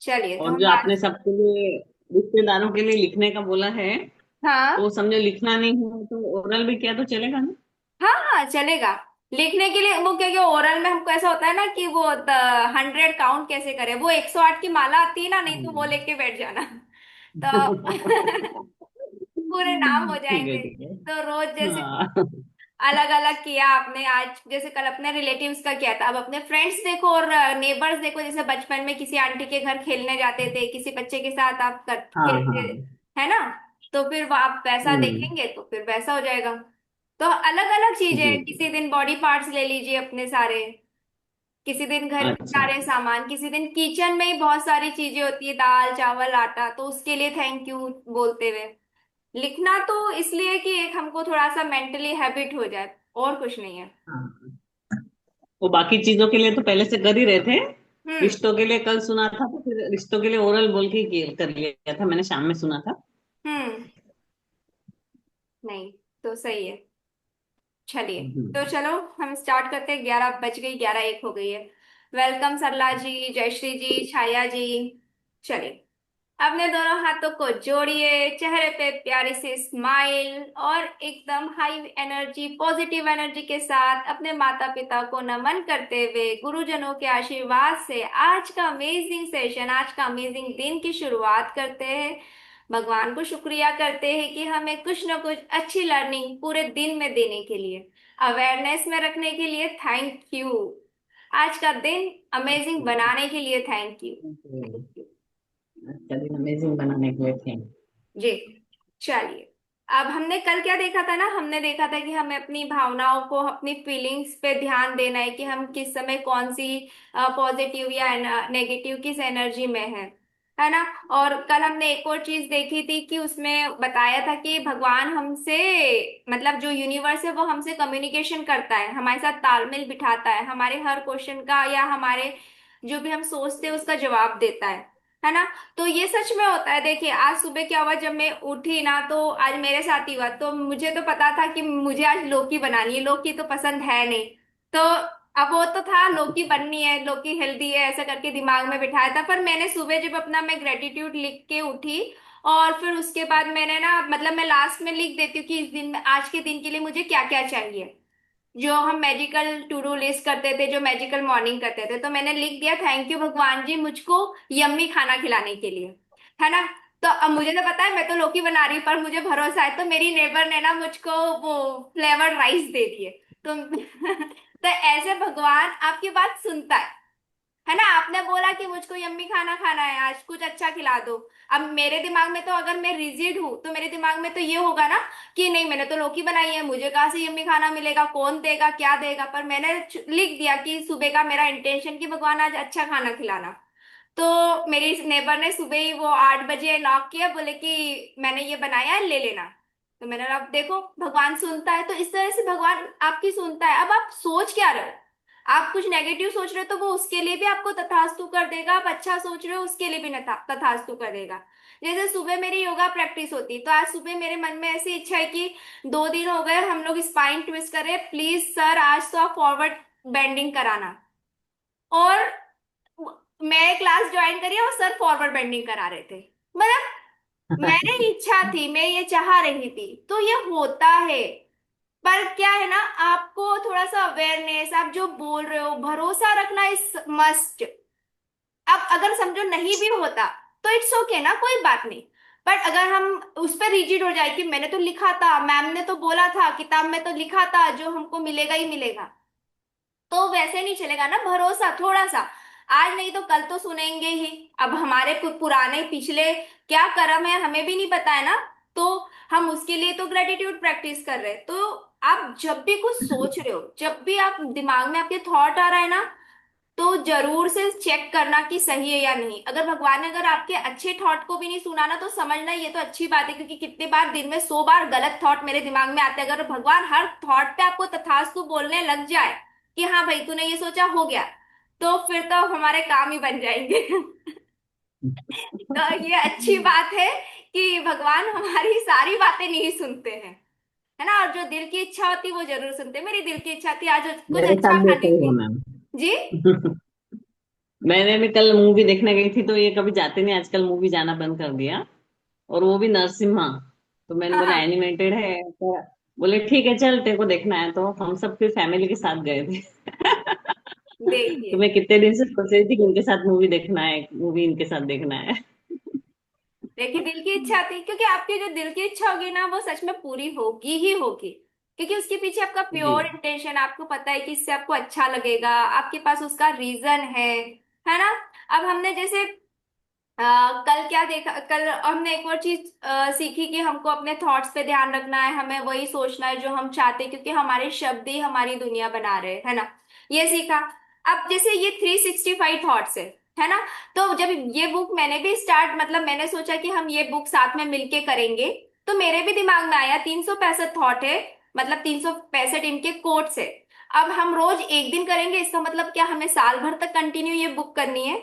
चलिए तो और हम जो बात। आपने सबके लिए रिश्तेदारों के लिए लिखने का बोला है, हाँ तो समझो लिखना नहीं है तो ओरल भी किया तो चलेगा ना? हाँ हाँ चलेगा। लिखने के लिए वो क्या क्या ओरल में हमको ऐसा होता है ना कि वो 100 काउंट कैसे करें, वो 108 की माला आती है ना, नहीं तो वो लेके बैठ जाना। तो पूरे नाम हो ठीक है जाएंगे। ठीक है। तो रोज जैसे हाँ अलग अलग किया आपने, आज जैसे कल अपने रिलेटिव्स का किया था, अब अपने फ्रेंड्स देखो और नेबर्स देखो। जैसे बचपन में किसी आंटी के घर खेलने जाते थे, किसी बच्चे के साथ आप हाँ खेलते, हाँ। है ना। तो फिर वो आप वैसा हम्म। देखेंगे तो फिर वैसा हो जाएगा। तो अलग अलग चीजें जी हैं, जी। किसी दिन बॉडी पार्ट्स ले लीजिए अपने सारे, किसी दिन घर के अच्छा। सारे सामान, किसी दिन किचन में ही बहुत सारी चीजें होती है, दाल चावल आटा, तो उसके लिए थैंक यू बोलते हुए लिखना। तो इसलिए कि एक हमको थोड़ा सा मेंटली हैबिट हो जाए, और कुछ नहीं है। हाँ, वो बाकी चीजों के लिए तो पहले से कर ही रहे थे। हम्म। रिश्तों के लिए कल सुना था, तो फिर रिश्तों के लिए ओरल बोल के कर लिया था मैंने, शाम में सुना था। हम्म। नहीं, तो सही है। चलिए, तो हम्म। चलो हम स्टार्ट करते हैं। 11 बज गई, 11 1 हो गई है। वेलकम सरला जी, जयश्री जी, छाया जी। चलिए, अपने दोनों हाथों को जोड़िए, चेहरे पे प्यारी सी स्माइल, और एकदम हाई एनर्जी, पॉजिटिव एनर्जी के साथ अपने माता पिता को नमन करते हुए, गुरुजनों के आशीर्वाद से आज का अमेजिंग सेशन, आज का अमेजिंग दिन की शुरुआत करते हैं। भगवान को शुक्रिया करते हैं कि हमें कुछ ना कुछ अच्छी लर्निंग पूरे दिन में देने के लिए, अवेयरनेस में रखने के लिए थैंक यू। आज का दिन अमेजिंग बनाने के लिए थैंक यू। थैंक यू अच्छा दिन अमेजिंग बनाने के लिए थे। जी। चलिए, अब हमने कल क्या देखा था ना, हमने देखा था कि हमें अपनी भावनाओं को, अपनी फीलिंग्स पे ध्यान देना है कि हम किस समय कौन सी पॉजिटिव या नेगेटिव किस एनर्जी में है ना। और कल हमने एक और चीज देखी थी कि उसमें बताया था कि भगवान हमसे, मतलब जो यूनिवर्स है वो हमसे कम्युनिकेशन करता है, हमारे साथ तालमेल बिठाता है, हमारे हर क्वेश्चन का या हमारे जो भी हम सोचते हैं उसका जवाब देता है ना। तो ये सच में होता है। देखिए, आज सुबह क्या हुआ, जब मैं उठी ना, तो आज मेरे साथ ही हुआ। तो मुझे तो पता था कि मुझे आज लौकी बनानी है, लौकी तो पसंद है नहीं। तो अब वो तो था लौकी बननी है, लौकी हेल्दी है, ऐसा करके दिमाग में बिठाया था। पर मैंने सुबह जब अपना मैं ग्रेटिट्यूड लिख के उठी, और फिर उसके बाद मैंने ना, मतलब मैं लास्ट में लिख देती हूँ कि इस दिन में, आज के दिन के लिए मुझे क्या क्या चाहिए। जो हम मैजिकल टू डू लिस्ट करते थे, जो मैजिकल मॉर्निंग करते थे, तो मैंने लिख दिया थैंक यू भगवान जी मुझको यम्मी खाना खिलाने के लिए, है ना। तो अब मुझे तो पता है मैं तो लौकी बना रही हूँ, पर मुझे भरोसा है, तो मेरी नेबर ने ना मुझको वो फ्लेवर्ड राइस दे दिए। तो तो ऐसे भगवान आपकी बात सुनता है ना। आपने बोला कि मुझको यम्मी खाना खाना है, आज कुछ अच्छा खिला दो। अब मेरे दिमाग में तो, अगर मैं रिजिड हूं तो मेरे दिमाग में तो ये होगा ना कि नहीं, मैंने तो लौकी बनाई है, मुझे कहाँ से यम्मी खाना मिलेगा, कौन देगा, क्या देगा। पर मैंने लिख दिया कि सुबह का मेरा इंटेंशन कि भगवान आज अच्छा खाना खिलाना। तो मेरी नेबर ने सुबह ही वो 8 बजे नॉक किया, बोले कि मैंने ये बनाया है, ले लेना। तो मैंने कहा, अब देखो भगवान सुनता है, तो इस तरह से भगवान आपकी सुनता है। अब आप सोच क्या रहे हो, आप कुछ नेगेटिव सोच रहे हो तो वो उसके लिए भी आपको तथास्तु कर देगा, आप अच्छा सोच रहे हो उसके लिए भी तथास्तु कर देगा। जैसे सुबह मेरी योगा प्रैक्टिस होती, तो आज सुबह मेरे मन में ऐसी इच्छा है कि 2 दिन हो गए हम लोग स्पाइन ट्विस्ट कर रहे हैं, प्लीज सर आज तो आप फॉरवर्ड बेंडिंग कराना। और मैं क्लास ज्वाइन करी और सर फॉरवर्ड बेंडिंग करा रहे थे। मतलब मैंने इच्छा थी, मैं ये चाह रही थी, तो ये होता है। पर क्या है ना, आपको थोड़ा सा अवेयरनेस, आप जो बोल रहे हो भरोसा रखना इस मस्ट। अब अगर समझो नहीं भी होता तो इट्स ओके ना, कोई बात नहीं। बट अगर हम उस पर रिजिड हो जाए कि मैंने तो लिखा था, मैम ने तो बोला था, किताब में तो लिखा था, जो हमको मिलेगा ही मिलेगा, तो वैसे नहीं चलेगा ना। भरोसा थोड़ा सा, आज नहीं तो कल तो सुनेंगे ही। अब हमारे पुराने पिछले क्या कर्म है हमें भी नहीं पता है ना। तो हम उसके लिए तो ग्रेटिट्यूड प्रैक्टिस कर रहे हैं। तो आप जब भी कुछ सोच रहे हो, जब भी आप दिमाग में आपके थॉट आ रहा है ना, तो जरूर से चेक करना कि सही है या नहीं। अगर भगवान ने अगर आपके अच्छे थॉट को भी नहीं सुना ना, तो समझना ये तो अच्छी बात है, क्योंकि कितने बार दिन में 100 बार गलत थॉट मेरे दिमाग में आते हैं। अगर भगवान हर थॉट पे आपको तथास्तु बोलने लग जाए कि हाँ भाई तूने ये सोचा हो गया, तो फिर तो हमारे काम ही बन जाएंगे। तो ये अच्छी बात है कि भगवान हमारी सारी बातें नहीं सुनते हैं, है ना। और जो दिल की इच्छा होती है वो जरूर सुनते हैं। मेरी दिल की इच्छा थी आज कुछ मेरे अच्छा साथ भी ऐसा खाने ही हुआ की। मैम। जी। मैंने भी कल मूवी देखने गई थी, तो ये कभी जाते नहीं, आजकल मूवी जाना बंद कर दिया। और वो भी नरसिम्हा। तो मैंने हाँ बोला हाँ। एनिमेटेड है तो बोले ठीक है चल, तेरे को देखना है तो हम सब फिर फैमिली के साथ गए थे। तो देखिए, मैं कितने दिन से सोच रही थी कि उनके साथ मूवी देखना है, मूवी इनके साथ देखना है। देखिए दिल की इच्छा थी, क्योंकि आपकी जो दिल की इच्छा होगी ना वो सच में पूरी होगी ही होगी। क्योंकि उसके पीछे आपका जी। प्योर इंटेंशन, आपको पता है कि इससे आपको अच्छा लगेगा, आपके पास उसका रीजन है ना। अब हमने जैसे कल क्या देखा, कल हमने एक और चीज सीखी कि हमको अपने थॉट्स पे ध्यान रखना है, हमें वही सोचना है जो हम चाहते हैं, क्योंकि हमारे शब्द ही हमारी दुनिया बना रहे हैं, है ना। ये सीखा। अब जैसे ये 365 थॉट्स है ना। तो जब ये बुक मैंने भी स्टार्ट, मतलब मैंने सोचा कि हम ये बुक साथ में मिलके करेंगे, तो मेरे भी दिमाग में आया 365 थॉट है, मतलब 365 इनके कोट्स है। अब हम रोज एक दिन करेंगे, इसका मतलब क्या हमें साल भर तक कंटिन्यू ये बुक करनी है।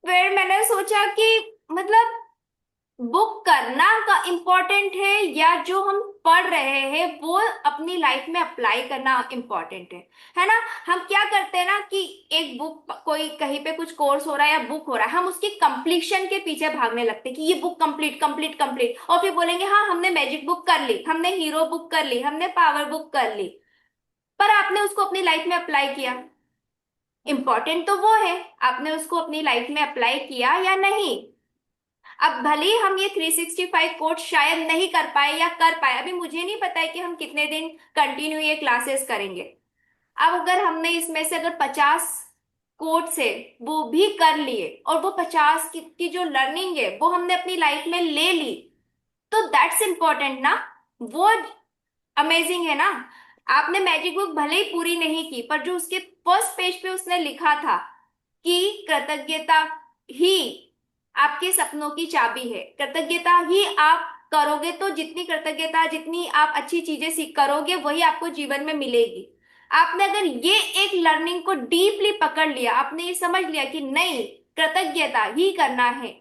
फिर मैंने सोचा कि मतलब बुक करना का इम्पोर्टेंट है, या जो हम पढ़ रहे हैं वो अपनी लाइफ में अप्लाई करना इम्पोर्टेंट है ना। हम क्या करते हैं ना कि एक बुक, कोई कहीं पे कुछ कोर्स हो रहा है या बुक हो रहा है, हम उसकी कंप्लीशन के पीछे भागने लगते हैं कि ये बुक कंप्लीट कंप्लीट कंप्लीट, और फिर बोलेंगे हाँ हमने मैजिक बुक कर ली, हमने हीरो बुक कर ली, हमने पावर बुक कर ली। पर आपने उसको अपनी लाइफ में अप्लाई किया? इम्पोर्टेंट तो वो है, आपने उसको अपनी लाइफ में अप्लाई किया या नहीं। अब भले ही हम ये 365 कोर्स शायद नहीं कर पाए या कर पाए, अभी मुझे नहीं पता है कि हम कितने दिन कंटिन्यू ये क्लासेस करेंगे। अब अगर हमने इसमें से अगर 50 कोर्स है वो भी कर लिए, और वो 50 की जो लर्निंग है वो हमने अपनी लाइफ में ले ली, तो दैट्स इम्पोर्टेंट ना। वो अमेजिंग है ना। आपने मैजिक बुक भले ही पूरी नहीं की, पर जो उसके फर्स्ट पेज पे उसने लिखा था कि कृतज्ञता ही आपके सपनों की चाबी है, कृतज्ञता ही आप करोगे तो जितनी कृतज्ञता, जितनी आप अच्छी चीजें सीख करोगे वही आपको जीवन में मिलेगी। आपने अगर ये एक लर्निंग को डीपली पकड़ लिया, आपने ये समझ लिया कि नहीं, कृतज्ञता ही करना है,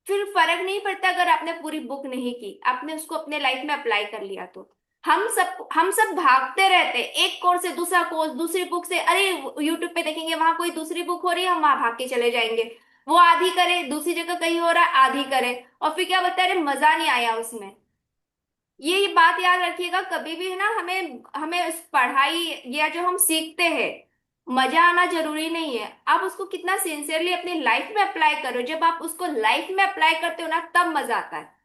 फिर फर्क नहीं पड़ता अगर आपने पूरी बुक नहीं की, आपने उसको अपने लाइफ में अप्लाई कर लिया तो। हम सब भागते रहते हैं, एक कोर्स से दूसरा कोर्स, दूसरी बुक से, अरे यूट्यूब पे देखेंगे वहां कोई दूसरी बुक हो रही है, हम वहां भाग के चले जाएंगे, वो आधी करे, दूसरी जगह कहीं हो रहा है आधी करे, और फिर क्या बता रहे मजा नहीं आया उसमें। ये बात याद रखिएगा कभी भी, है ना, हमें हमें उस पढ़ाई या जो हम सीखते हैं, मजा आना जरूरी नहीं है, आप उसको कितना सिंसियरली अपनी लाइफ में अप्लाई करो, जब आप उसको लाइफ में अप्लाई करते हो ना तब मजा आता है।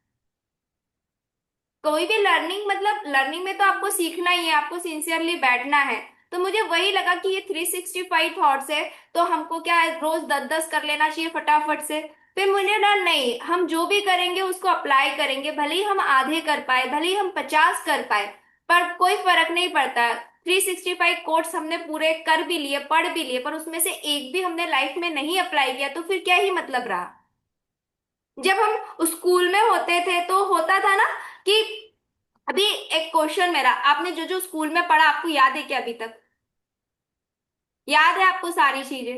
कोई भी लर्निंग, मतलब लर्निंग में तो आपको सीखना ही है, आपको सिंसियरली बैठना है। तो मुझे वही लगा कि ये 365 थॉट्स है, तो हमको क्या है, रोज 10-10 कर लेना चाहिए फटाफट से। फिर मुझे ना, नहीं, हम जो भी करेंगे उसको अप्लाई करेंगे, भले ही हम आधे कर पाए, भले ही हम 50 कर पाए, पर कोई फर्क नहीं पड़ता। 365 कोर्स हमने पूरे कर भी लिए, पढ़ भी लिए, पर उसमें से एक भी हमने लाइफ में नहीं अप्लाई किया, तो फिर क्या ही मतलब रहा। जब हम स्कूल में होते थे तो होता था ना कि, अभी एक क्वेश्चन मेरा, आपने जो जो स्कूल में पढ़ा आपको याद है क्या अभी तक? याद है आपको सारी चीजें?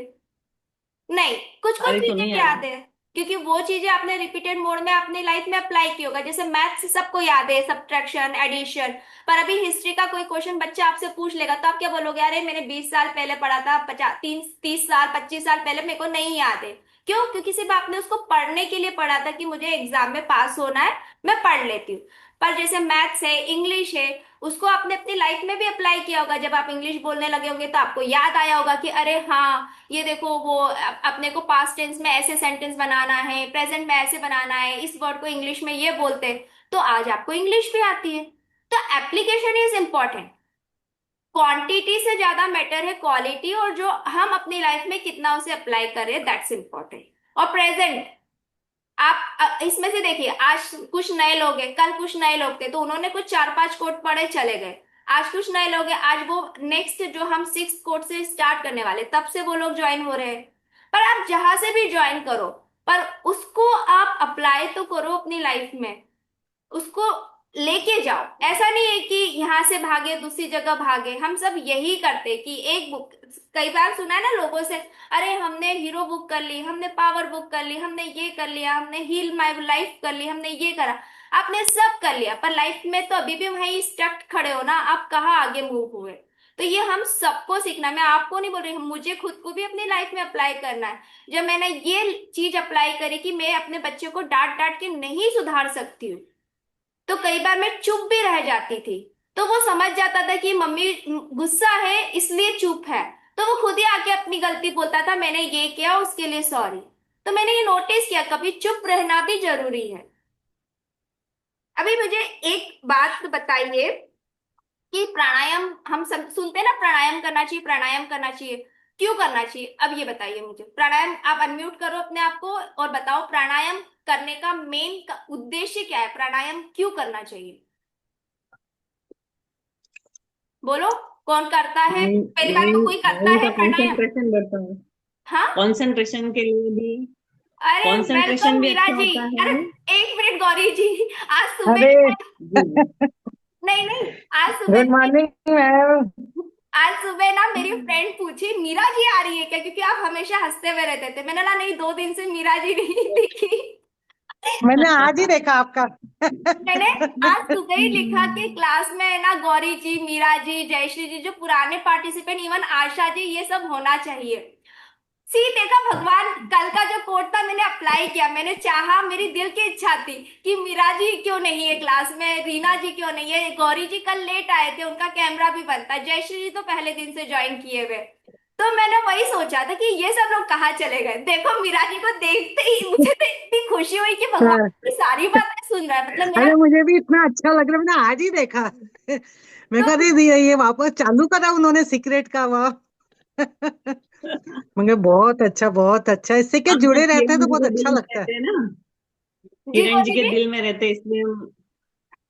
नहीं, कुछ कुछ सारी तो नहीं चीजें याद याद है। है, क्योंकि वो चीजें आपने रिपीटेड मोड में अपनी लाइफ में अप्लाई की होगा, जैसे मैथ्स सबको याद है, सब्ट्रैक्शन, एडिशन। पर अभी हिस्ट्री का कोई क्वेश्चन बच्चा आपसे पूछ लेगा तो आप क्या बोलोगे, अरे मैंने 20 साल पहले पढ़ा था, 30 साल 25 साल पहले, मेरे को नहीं याद है। क्यों? क्योंकि सिर्फ आपने उसको पढ़ने के लिए पढ़ा था कि मुझे एग्जाम में पास होना है, मैं पढ़ लेती हूँ। पर जैसे मैथ्स है, इंग्लिश है, उसको आपने अपनी लाइफ में भी अप्लाई किया होगा, जब आप इंग्लिश बोलने लगे होंगे तो आपको याद आया होगा कि अरे हाँ, ये देखो वो अपने को पास्ट टेंस में ऐसे सेंटेंस बनाना है, प्रेजेंट में ऐसे बनाना है, इस वर्ड को इंग्लिश में ये बोलते हैं, तो आज आपको इंग्लिश भी आती है। तो एप्लीकेशन इज इंपॉर्टेंट। क्वांटिटी से ज्यादा मैटर है क्वालिटी, और जो हम अपनी लाइफ में कितना उसे अप्लाई करें दैट्स इंपॉर्टेंट। और प्रेजेंट, आप इसमें से देखिए, आज कुछ नए लोग हैं, कल कुछ नए लोग थे तो उन्होंने कुछ 4-5 कोड पढ़े चले गए। आज कुछ नए लोग हैं, आज वो नेक्स्ट जो हम 6 कोड से स्टार्ट करने वाले तब से वो लोग ज्वाइन हो रहे हैं। पर आप जहां से भी ज्वाइन करो, पर उसको आप अप्लाई तो करो अपनी लाइफ में, उसको लेके जाओ। ऐसा नहीं है कि यहाँ से भागे दूसरी जगह भागे, हम सब यही करते हैं कि एक बुक, कई बार सुना है ना लोगों से, अरे हमने हीरो बुक कर ली, हमने पावर बुक कर ली, हमने ये कर लिया, हमने हील माय लाइफ कर ली, हमने ये करा। आपने सब कर लिया पर लाइफ में तो अभी भी वहीं स्टक खड़े हो ना, आप कहाँ आगे मूव हुए। तो ये हम सबको सीखना है। मैं आपको नहीं बोल रही, मुझे खुद को भी अपनी लाइफ में अप्लाई करना है। जब मैंने ये चीज अप्लाई करी कि मैं अपने बच्चे को डांट डांट के नहीं सुधार सकती हूँ, तो कई बार मैं चुप भी रह जाती थी। तो वो समझ जाता था कि मम्मी गुस्सा है इसलिए चुप है, तो वो खुद ही आके अपनी गलती बोलता था, मैंने ये किया उसके लिए सॉरी। तो मैंने ये नोटिस किया कभी चुप रहना भी जरूरी है। अभी मुझे एक बात बताइए कि प्राणायाम हम सब सुनते हैं ना, प्राणायाम करना चाहिए, प्राणायाम करना चाहिए, क्यों करना चाहिए? अब ये बताइए मुझे, प्राणायाम, आप अनम्यूट करो अपने आप को और बताओ प्राणायाम करने का मेन का उद्देश्य क्या है, प्राणायाम क्यों करना चाहिए? बोलो, कौन करता है? पहली बात तो माइंड कोई करता माइंड है का प्राणायाम? कंसंट्रेशन बढ़ता है। हाँ। कंसंट्रेशन के लिए भी, अरे वेलकम कंसंट्रेशन भी मीरा अच्छा जी। होता अरे है। एक मिनट गौरी जी, आज सुबह अरे जी जी। नहीं नहीं, आज सुबह गुड मॉर्निंग मैम। आज सुबह ना मेरी फ्रेंड पूछी मीरा जी आ रही है क्या, क्योंकि आप हमेशा हंसते हुए रहते थे। मैंने कहा नहीं, 2 दिन से मीरा जी नहीं दिखी। मैंने आज ही देखा आपका। मैंने आज सुबह ही लिखा कि क्लास में है ना गौरी जी, मीरा जी, जयश्री जी, जो पुराने पार्टिसिपेंट, इवन आशा जी, ये सब होना चाहिए। सी देखा, भगवान कल का जो कोट था मैंने अप्लाई किया, मैंने चाहा, मेरी दिल की इच्छा थी कि मीरा जी क्यों नहीं है क्लास में, रीना जी क्यों नहीं है, गौरी जी कल लेट आए थे, उनका कैमरा भी बंद था, जयश्री जी तो पहले दिन से ज्वाइन किए हुए। तो मैंने वही सोचा था कि ये सब लोग कहाँ चले गए। देखो मीरा जी को देखते ही मुझे तो इतनी खुशी हुई कि भगवान हाँ, की सारी बातें सुन रहा है, मतलब मेरा। अरे मुझे भी इतना अच्छा लग रहा है, मैंने आज ही देखा। मैं तो कह रही थी ये वापस चालू करा उन्होंने सीक्रेट का, वाह। मगर बहुत अच्छा, इससे क्या हम सब जुड़े रहते हैं तो किरण जी बहुत के अच्छा दिल में लगता है। रहते हैं ना, जी किरण जी गौरी के जी। दिल में रहते हैं इसलिए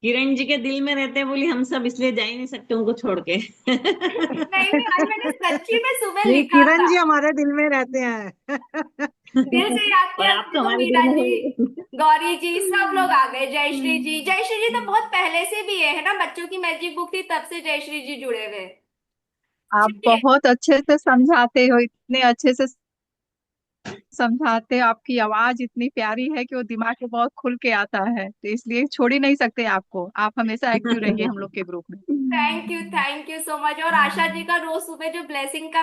किरण जी के दिल में रहते हैं बोली हम सब, इसलिए जा ही नहीं सकते उनको छोड़ के। नहीं नहीं, आज मैंने सच्ची में सुबह नहीं, लिखा किरण था, जी हमारे दिल में रहते हैं। दिल से याद और किया आप तो तो देखो हमारे दिल मीरा में हो जी, ही। गौरी जी, सब लोग आ गए, जयश्री जी, जयश्री जी तो बहुत पहले से भी है ना, बच्चों की मैजिक बुक थी तब से जयश्री जी जुड़े हुए हैं। आप चलिए। बहुत अच्छे से समझाते हो, इतने अच्छे से समझाते हो, आपकी आवाज इतनी प्यारी है कि वो दिमाग में बहुत खुल के आता है, तो इसलिए छोड़ ही नहीं सकते आपको। आप हमेशा एक्टिव रहिए हम लोग के ग्रुप में। Thank you so much. और आशा जी का रोज सुबह जो ब्लेसिंग का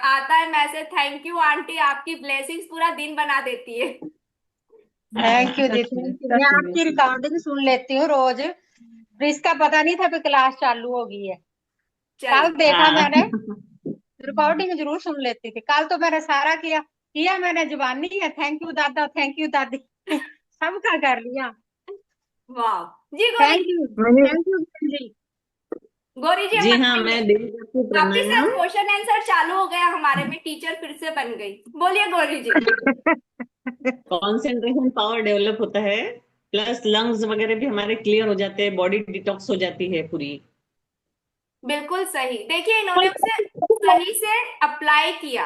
आता है मैसेज, थैंक यू आंटी, आपकी ब्लेसिंग्स पूरा दिन बना देती है। थैंक यू जी, सच में थैंक यू। मैं सच में। आपकी रिकॉर्डिंग सुन लेती हूँ रोज, फिर इसका पता नहीं था कि क्लास चालू हो गई है। कल चलिए। देखा हाँ। मैंने, रिकॉर्डिंग जरूर सुन लेती थी। कल तो मैंने सारा किया किया मैंने, जुबानी है, थैंक यू दादा, थैंक यू दादी, सबका कर लिया। वाह। जी गौरी थैंक जी। यू मैंने, थैंक यू जी। गौरी जी, हम जी हाँ, बताइए, मैं डेली करती हूँ वापिस से प्राणायाम। क्वेश्चन आंसर चालू हो गया हमारे में, टीचर फिर से बन गई। बोलिए गौरी जी। कंसंट्रेशन पावर डेवलप होता है, प्लस लंग्स वगैरह भी हमारे क्लियर हो जाते हैं, बॉडी डिटॉक्स हो जाती है पूरी। बिल्कुल सही, देखिए इन्होंने उसे सही से अप्लाई किया।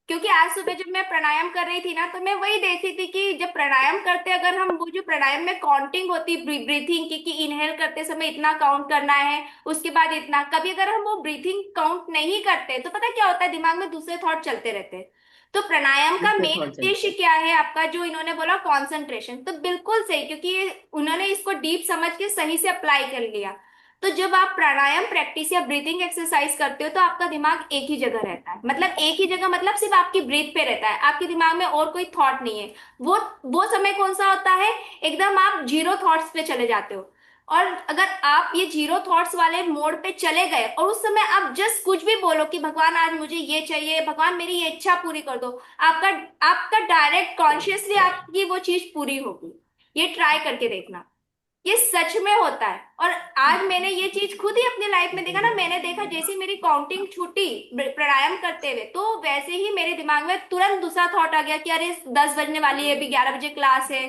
क्योंकि आज सुबह जब मैं प्राणायाम कर रही थी ना, तो मैं वही देख रही थी कि जब प्राणायाम करते, अगर हम वो जो प्राणायाम में काउंटिंग होती, ब्रीथिंग की, कि इनहेल करते समय इतना काउंट करना है, उसके बाद इतना, कभी अगर हम वो ब्रीथिंग काउंट नहीं करते तो पता क्या होता है, दिमाग में दूसरे थॉट चलते रहते हैं। तो प्राणायाम का दूसरे मेन थॉट चलते उद्देश्य हैं। क्या है आपका, जो इन्होंने बोला कंसंट्रेशन, तो बिल्कुल सही, क्योंकि उन्होंने इसको डीप समझ के सही से अप्लाई कर लिया। तो जब आप प्राणायाम प्रैक्टिस या ब्रीथिंग एक्सरसाइज करते हो तो आपका दिमाग एक ही जगह रहता है, मतलब एक ही जगह, मतलब सिर्फ आपकी ब्रीथ पे रहता है, आपके दिमाग में और कोई थॉट नहीं है। वो समय कौन सा होता है, एकदम आप जीरो थॉट्स पे चले जाते हो। और अगर आप ये जीरो थॉट्स वाले मोड पे चले गए और उस समय आप जस्ट कुछ भी बोलो कि भगवान आज मुझे ये चाहिए, भगवान मेरी ये इच्छा पूरी कर दो, आपका आपका डायरेक्ट कॉन्शियसली आपकी वो चीज पूरी होगी। ये ट्राई करके देखना, ये सच में होता है। और आज मैंने ये चीज खुद ही अपनी लाइफ में देखा ना, मैंने देखा जैसे ही मेरी काउंटिंग छूटी प्राणायाम करते हुए, तो वैसे ही मेरे दिमाग में तुरंत दूसरा थॉट आ गया कि अरे 10 बजने वाली है, अभी 11 बजे क्लास है।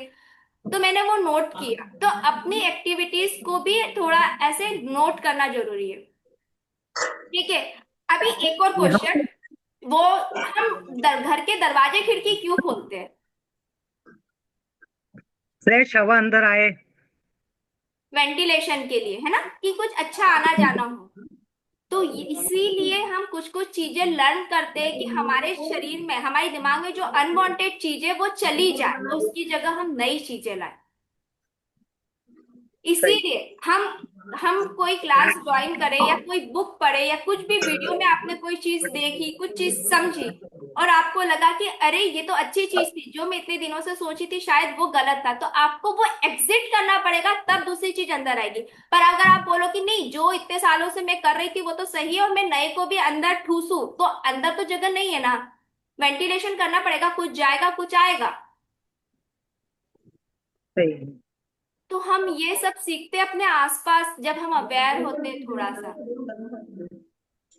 तो मैंने वो नोट किया। तो अपनी एक्टिविटीज को भी थोड़ा ऐसे नोट करना जरूरी है। ठीक है। अभी एक और क्वेश्चन, वो हम घर के दरवाजे खिड़की क्यों खोलते हैं? फ्रेश हवा अंदर आए। वेंटिलेशन के लिए, है ना, कि कुछ अच्छा आना जाना हो। तो इसीलिए हम कुछ कुछ चीजें लर्न करते हैं कि हमारे शरीर में, हमारे दिमाग में जो अनवांटेड चीजें वो चली जाए, और उसकी जगह हम नई चीजें लाए। सही। इसीलिए हम हम कोई क्लास ज्वाइन करें या कोई बुक पढ़े या कुछ भी वीडियो में आपने कोई चीज देखी, कुछ चीज समझी, और आपको लगा कि अरे ये तो अच्छी चीज थी, जो मैं इतने दिनों से सोची थी शायद वो गलत था, तो आपको वो एग्जिट करना पड़ेगा, तब दूसरी चीज अंदर आएगी। पर अगर आप बोलो कि नहीं, जो इतने सालों से मैं कर रही थी वो तो सही है और मैं नए को भी अंदर ठूसू, तो अंदर तो जगह नहीं है ना। वेंटिलेशन करना पड़ेगा, कुछ जाएगा कुछ आएगा। सही है। तो हम ये सब सीखते हैं अपने आसपास जब हम अवेयर होते हैं थोड़ा सा।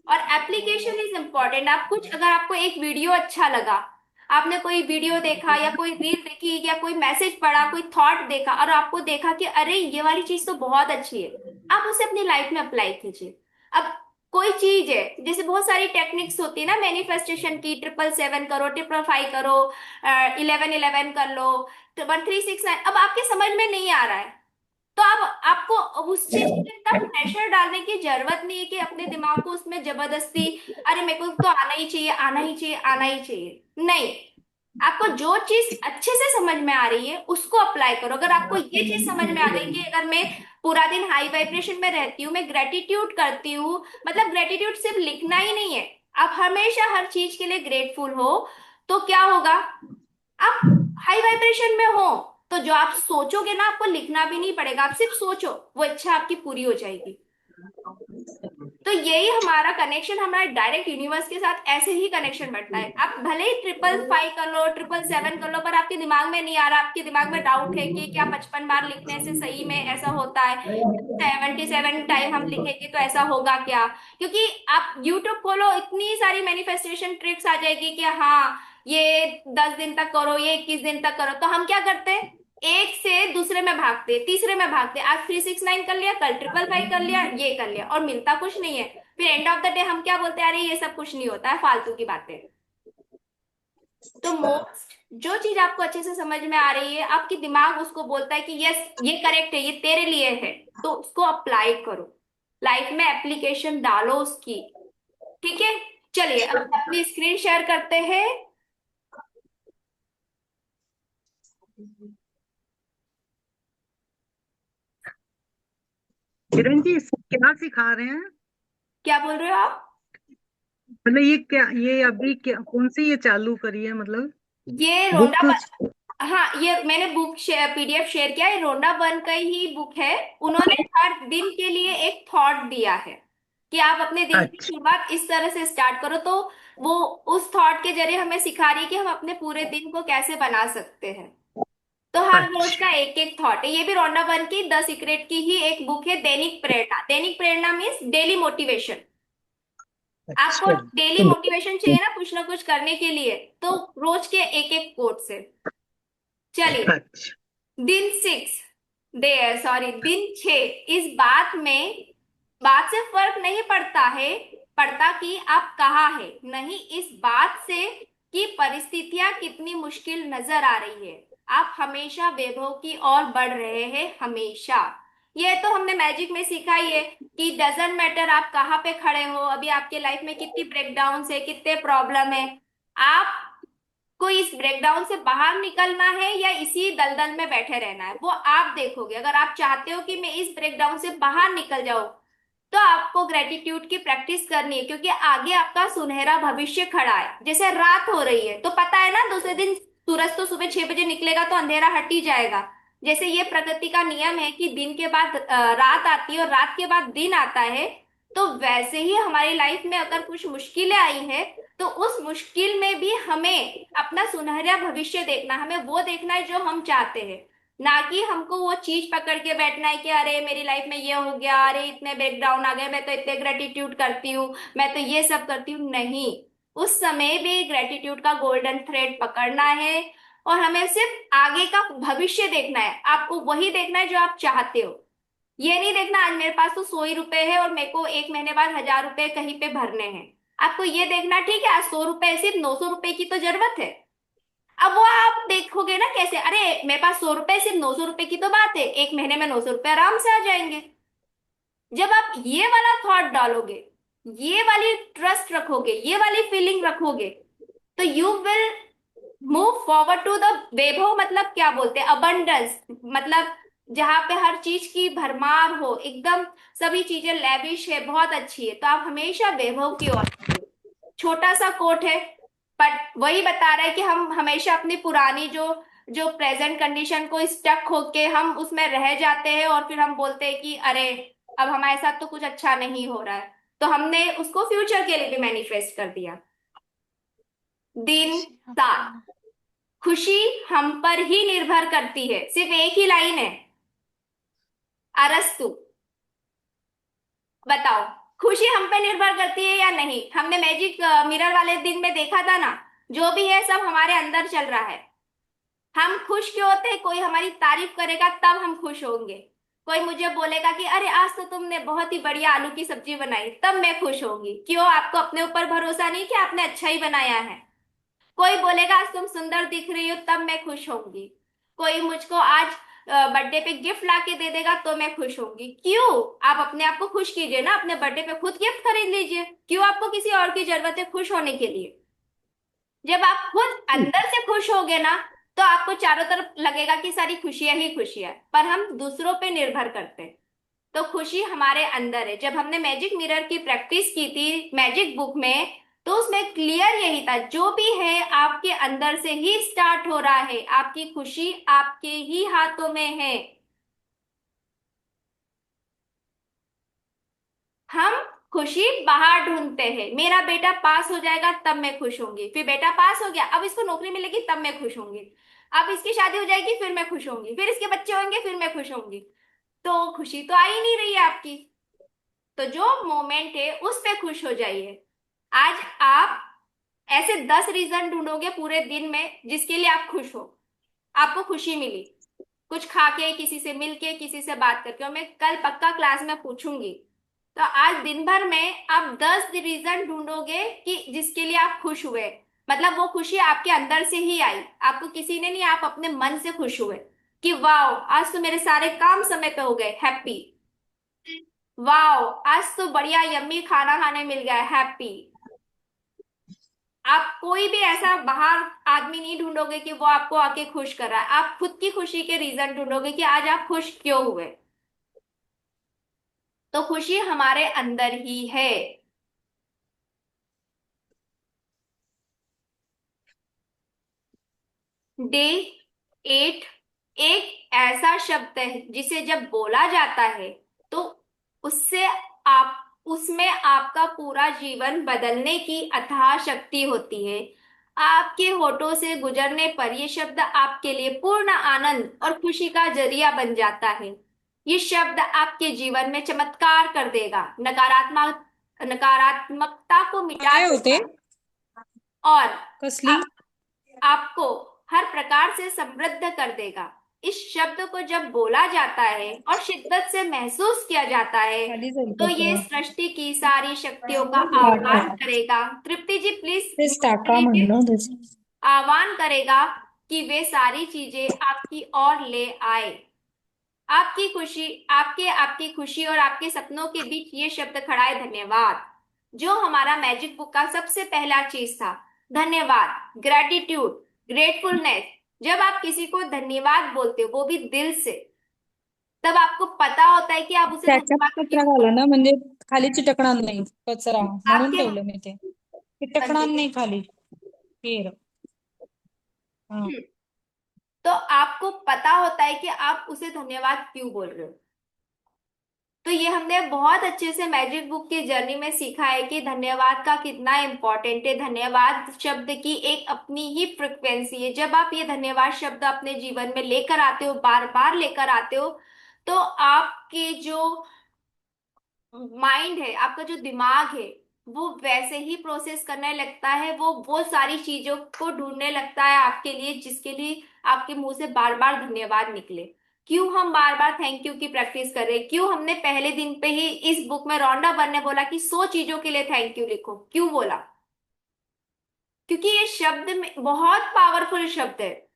और एप्लीकेशन इज इम्पोर्टेंट। आप कुछ, अगर आपको एक वीडियो अच्छा लगा, आपने कोई वीडियो देखा या कोई रील देखी या कोई मैसेज पढ़ा, कोई थॉट देखा, और आपको देखा कि अरे ये वाली चीज तो बहुत अच्छी है, आप उसे अपनी लाइफ में अप्लाई कीजिए। अब कोई चीज है, जैसे बहुत सारी टेक्निक्स होती है ना मैनिफेस्टेशन की, 777 करो, 555 करो, 1111 कर लो, 1369, अब आपके समझ में नहीं आ रहा है, तो आप आपको उस चीज पे इतना प्रेशर डालने की जरूरत नहीं है कि अपने दिमाग को उसमें जबरदस्ती, अरे मेरे को तो आना ही चाहिए, आना ही चाहिए, आना ही चाहिए। नहीं, आपको जो चीज अच्छे से समझ में आ रही है उसको अप्लाई करो। अगर आपको ये चीज समझ में आ गई कि अगर मैं पूरा दिन हाई वाइब्रेशन में रहती हूँ, मैं ग्रेटिट्यूड करती हूँ, मतलब ग्रेटिट्यूड सिर्फ लिखना ही नहीं है, आप हमेशा हर चीज के लिए ग्रेटफुल हो, तो क्या होगा, आप हाई वाइब्रेशन में हो, तो जो आप सोचोगे ना, आपको लिखना भी नहीं पड़ेगा, आप सिर्फ सोचो, वो इच्छा आपकी पूरी हो जाएगी। तो यही हमारा कनेक्शन, हमारा डायरेक्ट यूनिवर्स के साथ ऐसे ही कनेक्शन बढ़ता है। आप भले ही 555 कर लो, 777 कर लो, पर आपके दिमाग में नहीं आ रहा, आपके दिमाग में डाउट है कि क्या 55 बार लिखने से सही में ऐसा होता है, 77 टाइम हम लिखेंगे तो ऐसा होगा क्या? क्योंकि आप यूट्यूब खोलो, इतनी सारी मैनिफेस्टेशन ट्रिक्स आ जाएगी कि हाँ ये 10 दिन तक करो, ये 21 दिन तक करो, तो हम क्या करते हैं, एक से दूसरे में भागते, तीसरे में भागते, आज 369 कर लिया, कल 555 कर लिया, ये कर लिया, और मिलता कुछ नहीं है। फिर एंड ऑफ द डे हम क्या बोलते हैं, अरे ये सब कुछ नहीं होता है, फालतू की बातें। तो मोस्ट, जो चीज आपको अच्छे से समझ में आ रही है, आपकी दिमाग उसको बोलता है कि यस ये करेक्ट है, ये तेरे लिए है, तो उसको अप्लाई करो, लाइफ में एप्लीकेशन डालो उसकी। ठीक है, चलिए अब अपनी स्क्रीन शेयर करते हैं। किरण जी, इसको क्या सिखा रहे हैं? क्या बोल रहे हो आप? मतलब ये क्या, ये अभी क्या, कौन सी ये चालू करी है मतलब? ये रोंडा, बुक? हाँ ये मैंने बुक पीडीएफ शेयर किया है, रोंडा वन का ही बुक है। उन्होंने हर दिन के लिए एक थॉट दिया है कि आप अपने दिन की अच्छा। शुरुआत इस तरह से स्टार्ट करो, तो वो उस थॉट के जरिए हमें सिखा रही है कि हम अपने पूरे दिन को कैसे बना सकते हैं। तो हर रोज अच्छा। का एक एक थॉट है, ये भी रोंडा वन की द सीक्रेट की ही एक बुक है, दैनिक प्रेरणा। दैनिक प्रेरणा मीन्स डेली मोटिवेशन। आपको अच्छा डेली मोटिवेशन चाहिए ना कुछ करने के लिए, तो रोज के एक एक कोट से। चलिए, अच्छा। दिन 6, दिन 6, इस बात से फर्क नहीं पड़ता है, पड़ता कि आप कहाँ है, नहीं इस बात से कि परिस्थितियां कितनी मुश्किल नजर आ रही है, आप हमेशा वैभव की ओर बढ़ रहे हैं, हमेशा। ये तो हमने मैजिक में सीखा ही है कि डजेंट मैटर आप कहाँ पे खड़े हो, अभी आपके लाइफ में कितनी ब्रेकडाउन है, कितने प्रॉब्लम है, आप को इस ब्रेकडाउन से बाहर निकलना है या इसी दलदल में बैठे रहना है, वो आप देखोगे। अगर आप चाहते हो कि मैं इस ब्रेकडाउन से बाहर निकल जाऊं, तो आपको ग्रेटिट्यूड की प्रैक्टिस करनी है, क्योंकि आगे आपका सुनहरा भविष्य खड़ा है। जैसे रात हो रही है तो पता है ना, दूसरे दिन सूरज तो सुबह 6 बजे निकलेगा, तो अंधेरा हट ही जाएगा। जैसे ये प्रकृति का नियम है कि दिन के बाद रात आती है और रात के बाद दिन आता है, तो वैसे ही हमारी लाइफ में अगर कुछ मुश्किलें आई है, तो उस मुश्किल में भी हमें अपना सुनहरा भविष्य देखना, हमें वो देखना है जो हम चाहते हैं, ना कि हमको वो चीज पकड़ के बैठना है कि अरे मेरी लाइफ में ये हो गया, अरे इतने ब्रेकडाउन आ गए, मैं तो इतने ग्रेटिट्यूड करती हूँ, मैं तो ये सब करती हूँ। नहीं, उस समय भी ग्रेटिट्यूड का गोल्डन थ्रेड पकड़ना है, और हमें सिर्फ आगे का भविष्य देखना है, आपको वही देखना है जो आप चाहते हो। ये नहीं देखना आज मेरे पास तो 100 ही रुपए है और मेरे को एक महीने बाद 1000 रुपए कहीं पे भरने हैं। आपको ये देखना, ठीक है आज 100 रुपए, सिर्फ 900 रुपए की तो जरूरत है। अब वो आप देखोगे ना कैसे, अरे मेरे पास 100 रुपए, सिर्फ 900 रुपए की तो बात है, एक महीने में 900 रुपए आराम से आ जाएंगे। जब आप ये वाला थॉट डालोगे, ये वाली ट्रस्ट रखोगे, ये वाली फीलिंग रखोगे, तो you will move forward to the Vaibhav. मतलब क्या बोलते हैं, अबंडेंस, मतलब जहाँ पे हर चीज की भरमार हो, एकदम सभी चीजें लेविश है, बहुत अच्छी है, तो आप हमेशा वैभव की ओर बढ़िए। छोटा सा कोट है, बट वही बता रहा है कि हम हमेशा अपनी पुरानी जो जो प्रेजेंट कंडीशन को स्टक होके हम उसमें रह जाते हैं, और फिर हम बोलते हैं कि अरे अब हमारे साथ तो कुछ अच्छा नहीं हो रहा है, तो हमने उसको फ्यूचर के लिए भी मैनिफेस्ट कर दिया। दिन 7, खुशी हम पर ही निर्भर करती है, सिर्फ एक ही लाइन है, अरस्तु। बताओ, खुशी हम पे निर्भर करती है या नहीं? हमने मैजिक मिरर वाले दिन में देखा था ना, जो भी है सब हमारे अंदर चल रहा है। हम खुश क्यों होते हैं? कोई हमारी तारीफ करेगा तब हम खुश होंगे। कोई मुझे बोलेगा कि अरे आज तो तुमने बहुत ही बढ़िया आलू की सब्जी बनाई, तब मैं खुश होंगी। क्यों? आपको अपने ऊपर भरोसा नहीं कि आपने अच्छा ही बनाया है। कोई बोलेगा आज तुम सुंदर दिख रही हो, तब मैं खुश होंगी। कोई मुझको आज बर्थडे पे गिफ्ट ला के दे देगा तो मैं खुश होंगी। क्यों? आप अपने आप को खुश कीजिए ना, अपने बर्थडे पे खुद गिफ्ट खरीद लीजिए। क्यों आपको किसी और की जरूरत है खुश होने के लिए? जब आप खुद अंदर से खुश होगे ना, तो आपको चारों तरफ लगेगा कि सारी खुशियां ही खुशियां है, पर हम दूसरों पे निर्भर करते हैं। तो खुशी हमारे अंदर है। जब हमने मैजिक मिरर की प्रैक्टिस की थी मैजिक बुक में, तो उसमें क्लियर यही था, जो भी है आपके अंदर से ही स्टार्ट हो रहा है। आपकी खुशी आपके ही हाथों में है। हम खुशी बाहर ढूंढते हैं। मेरा बेटा पास हो जाएगा तब मैं खुश होंगी, फिर बेटा पास हो गया, अब इसको नौकरी मिलेगी तब मैं खुश होंगी, अब इसकी शादी हो जाएगी फिर मैं खुश होंगी, फिर इसके बच्चे होंगे फिर मैं खुश होंगी। तो खुशी तो आ ही नहीं रही है आपकी। तो जो मोमेंट है उस पे खुश हो जाइए। आज आप ऐसे 10 रीजन ढूंढोगे पूरे दिन में जिसके लिए आप खुश हो, आपको खुशी मिली, कुछ खा के, किसी से मिल के, किसी से बात करके। और मैं कल पक्का क्लास में पूछूंगी, तो आज दिन भर में आप 10 रीजन ढूंढोगे कि जिसके लिए आप खुश हुए। मतलब वो खुशी आपके अंदर से ही आई, आपको किसी ने नहीं, आप अपने मन से खुश हुए कि वाओ आज तो मेरे सारे काम समय पे हो गए, हैप्पी। वाओ आज तो बढ़िया यम्मी खाना खाने मिल गया, हैप्पी। आप कोई भी ऐसा बाहर आदमी नहीं ढूंढोगे कि वो आपको आके खुश कर रहा है। आप खुद की खुशी के रीजन ढूंढोगे कि आज आप खुश क्यों हुए। तो खुशी हमारे अंदर ही है। डे 8 एक ऐसा शब्द है जिसे जब बोला जाता है तो उससे आप उसमें आपका पूरा जीवन बदलने की अथाह शक्ति होती है। आपके होठों से गुजरने पर यह शब्द आपके लिए पूर्ण आनंद और खुशी का जरिया बन जाता है। ये शब्द आपके जीवन में चमत्कार कर देगा, नकारात्मकता को मिटा काय होते देगा, और कसली आपको हर प्रकार से समृद्ध कर देगा। इस शब्द को जब बोला जाता है और शिद्दत से महसूस किया जाता है, खाली जाईल तो ये कचरा सृष्टि की सारी शक्तियों का टाका आह्वान करेगा। तृप्ति जी प्लीज तेच टाका लीजिए। म्हणलं तेच आह्वान करेगा कि वे सारी चीजें आपकी ओर ले आए। आपकी खुशी, आपकी खुशी और आपके सपनों के बीच ये शब्द खड़ा है, धन्यवाद। जो हमारा मैजिक बुक का सबसे पहला चीज था, धन्यवाद, ग्रेटिट्यूड, ग्रेटफुलनेस। जब आप किसी को धन्यवाद बोलते हो वो भी दिल से, तब आपको पता होता है कि आप उसे त्याच्यात धन्यवाद कचरा क्यों घाला बोल ना म्हणजे खाली चिटकणार नाही कचरा म्हणून आपके ठेवलं मी ते चिटकणार बंदे। नाही खाली फिर हाँ हम्म, तो आपको पता होता है कि आप उसे धन्यवाद क्यों बोल रहे हो। तो ये हमने बहुत अच्छे से मैजिक बुक की जर्नी में सीखा है कि धन्यवाद का कितना इम्पोर्टेंट है। धन्यवाद शब्द की एक अपनी ही फ्रिक्वेंसी है। जब आप ये धन्यवाद शब्द अपने जीवन में लेकर आते हो, बार बार लेकर आते हो, तो आपके जो माइंड है, आपका जो दिमाग है, वो वैसे ही प्रोसेस करने लगता है। वो सारी चीजों को ढूंढने लगता है आपके लिए जिसके लिए आपके मुंह से बार बार धन्यवाद निकले। क्यों हम बार बार थैंक यू की प्रैक्टिस कर रहे हैं? क्यों हमने पहले दिन पे ही इस बुक में रॉन्डा बर ने बोला कि 100 चीजों के लिए थैंक यू लिखो? क्यों बोला? क्योंकि ये शब्द में बहुत पावरफुल शब्द है।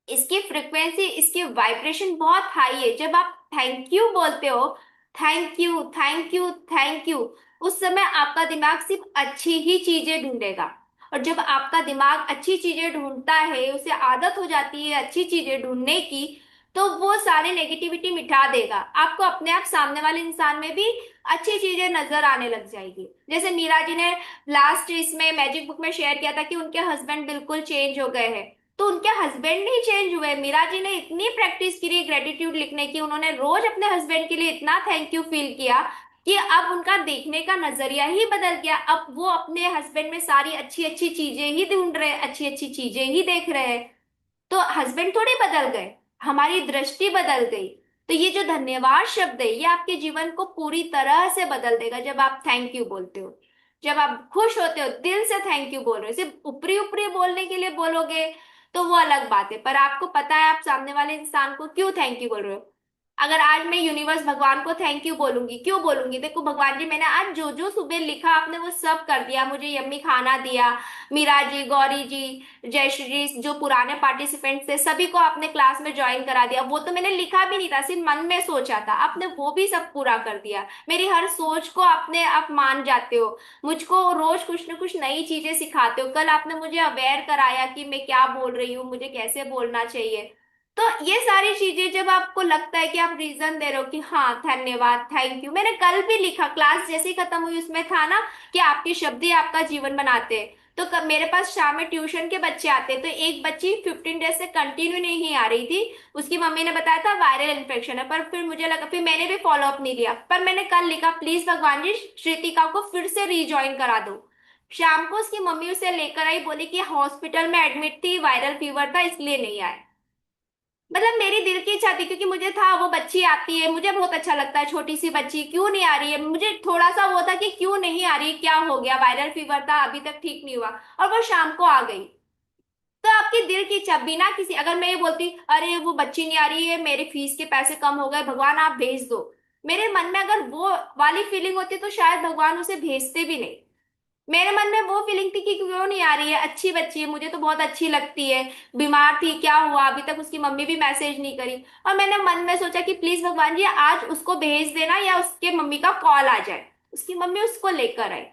इसकी फ्रिक्वेंसी, इसकी वाइब्रेशन बहुत हाई है। जब आप थैंक यू बोलते हो, thank you thank you thank you, उस समय आपका दिमाग सिर्फ अच्छी ही चीजें ढूंढेगा। और जब आपका दिमाग अच्छी चीजें ढूंढता है, उसे आदत हो जाती है अच्छी चीजें ढूंढने की, तो वो सारी नेगेटिविटी मिटा देगा। आपको अपने आप सामने वाले इंसान में भी अच्छी चीजें नजर आने लग जाएगी। जैसे मीरा जी ने लास्ट इसमें मैजिक बुक में शेयर किया था कि उनके हस्बैंड बिल्कुल चेंज हो गए हैं। तो उनके हस्बैंड नहीं चेंज हुए, मीरा जी ने इतनी प्रैक्टिस की ग्रेटिट्यूड लिखने की, उन्होंने रोज अपने हस्बैंड के लिए इतना थैंक यू फील किया कि अब उनका देखने का नजरिया ही बदल गया। अब वो अपने हस्बैंड में सारी अच्छी अच्छी चीजें ही ढूंढ रहे हैं, अच्छी अच्छी चीजें ही देख रहे हैं। तो हस्बैंड थोड़ी बदल गए, हमारी दृष्टि बदल गई। तो ये जो धन्यवाद शब्द है, ये आपके जीवन को पूरी तरह से बदल देगा। जब आप थैंक यू बोलते हो, जब आप खुश होते हो, दिल से थैंक यू बोल रहे हो, सिर्फ ऊपरी ऊपरी बोलने के लिए बोलोगे तो वो अलग बात है, पर आपको पता है आप सामने वाले इंसान को क्यों थैंक यू बोल रहे हो। अगर आज मैं यूनिवर्स भगवान को थैंक यू बोलूंगी, क्यों बोलूंगी, देखो भगवान जी मैंने आज जो जो सुबह लिखा आपने वो सब कर दिया, मुझे यम्मी खाना दिया। मीरा जी, गौरी जी, जयश्री जी, जो पुराने पार्टिसिपेंट्स थे सभी को आपने क्लास में ज्वाइन करा दिया। वो तो मैंने लिखा भी नहीं था, सिर्फ मन में सोचा था, आपने वो भी सब पूरा कर दिया। मेरी हर सोच को आपने आप मान जाते हो, मुझको रोज कुछ न कुछ नई चीजें सिखाते हो। कल आपने मुझे अवेयर कराया कि मैं क्या बोल रही हूँ, मुझे कैसे बोलना चाहिए। तो ये सारी चीजें जब आपको लगता है कि आप रीजन दे रहे हो कि हाँ धन्यवाद, थैंक यू, मैंने कल भी लिखा, क्लास जैसे ही खत्म हुई उसमें था ना कि आपके शब्द ही आपका जीवन बनाते हैं। तो मेरे पास शाम में ट्यूशन के बच्चे आते हैं, तो एक बच्ची 15 डेज से कंटिन्यू नहीं आ रही थी। उसकी मम्मी ने बताया था वायरल इन्फेक्शन है, पर फिर मुझे लगा, फिर मैंने भी फॉलो अप नहीं लिया, पर मैंने कल लिखा प्लीज भगवान जी श्रुतिका को फिर से रीजॉइन करा दो। शाम को उसकी मम्मी उसे लेकर आई, बोली कि हॉस्पिटल में एडमिट थी, वायरल फीवर था इसलिए नहीं आए। मतलब मेरी दिल की इच्छा थी, क्योंकि मुझे था वो बच्ची आती है, मुझे बहुत अच्छा लगता है, छोटी सी बच्ची क्यों नहीं आ रही है, मुझे थोड़ा सा वो था कि क्यों नहीं आ रही, क्या हो गया, वायरल फीवर था अभी तक ठीक नहीं हुआ, और वो शाम को आ गई। तो आपकी दिल की इच्छा बिना किसी, अगर मैं ये बोलती अरे वो बच्ची नहीं आ रही है, मेरे फीस के पैसे कम हो गए, भगवान आप भेज दो, मेरे मन में अगर वो वाली फीलिंग होती तो शायद भगवान उसे भेजते भी नहीं। मेरे मन में वो फीलिंग थी कि क्यों नहीं आ रही है, अच्छी बच्ची है, मुझे तो बहुत अच्छी लगती है, बीमार थी क्या हुआ, अभी तक उसकी मम्मी भी मैसेज नहीं करी। और मैंने मन में सोचा कि प्लीज भगवान जी आज उसको भेज देना, या उसके मम्मी का कॉल आ जाए, उसकी मम्मी उसको लेकर आई।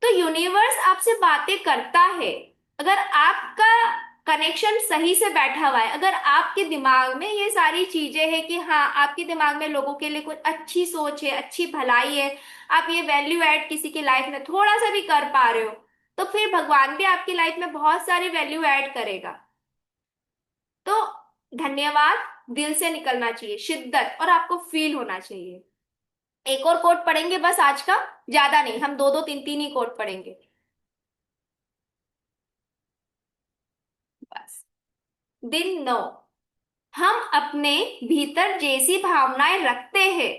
तो यूनिवर्स आपसे बातें करता है, अगर आपका कनेक्शन सही से बैठा हुआ है, अगर आपके दिमाग में ये सारी चीजें हैं कि हाँ आपके दिमाग में लोगों के लिए कुछ अच्छी सोच है, अच्छी भलाई है, आप ये वैल्यू ऐड किसी की लाइफ में थोड़ा सा भी कर पा रहे हो, तो फिर भगवान भी आपकी लाइफ में बहुत सारी वैल्यू ऐड करेगा। तो धन्यवाद दिल से निकलना चाहिए, शिद्दत, और आपको फील होना चाहिए। एक और कोट पढ़ेंगे बस आज का, ज्यादा नहीं, हम दो दो तीन तीन ही कोट पढ़ेंगे बस। दिन 9, हम अपने भीतर जैसी भावनाएं रखते हैं,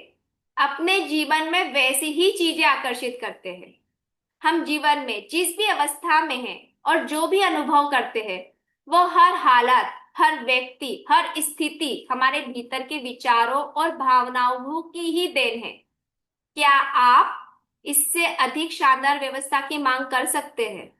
अपने जीवन में वैसी ही चीजें आकर्षित करते हैं। हम जीवन में जिस भी अवस्था में हैं और जो भी अनुभव करते हैं, वो हर हालत, हर व्यक्ति, हर स्थिति हमारे भीतर के विचारों और भावनाओं की ही देन है। क्या आप इससे अधिक शानदार व्यवस्था की मांग कर सकते हैं?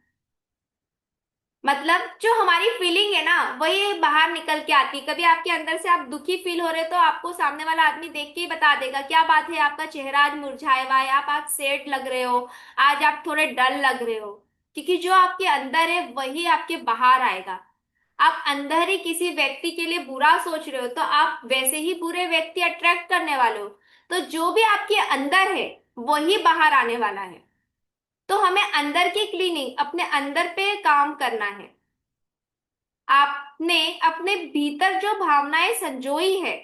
मतलब जो हमारी फीलिंग है ना वही बाहर निकल के आती है। कभी आपके अंदर से आप दुखी फील हो रहे हो तो आपको सामने वाला आदमी देख के ही बता देगा क्या बात है, आपका चेहरा आज मुरझाया हुआ है, आप आज सैड लग रहे हो, आज आप थोड़े डल लग रहे हो। क्योंकि जो आपके अंदर है वही आपके बाहर आएगा। आप अंदर ही किसी व्यक्ति के लिए बुरा सोच रहे हो तो आप वैसे ही बुरे व्यक्ति अट्रैक्ट करने वाले हो। तो जो भी आपके अंदर है वही बाहर आने वाला है। तो हमें अंदर की क्लीनिंग, अपने अंदर पे काम करना है। आपने अपने भीतर जो भावनाएं संजोई है,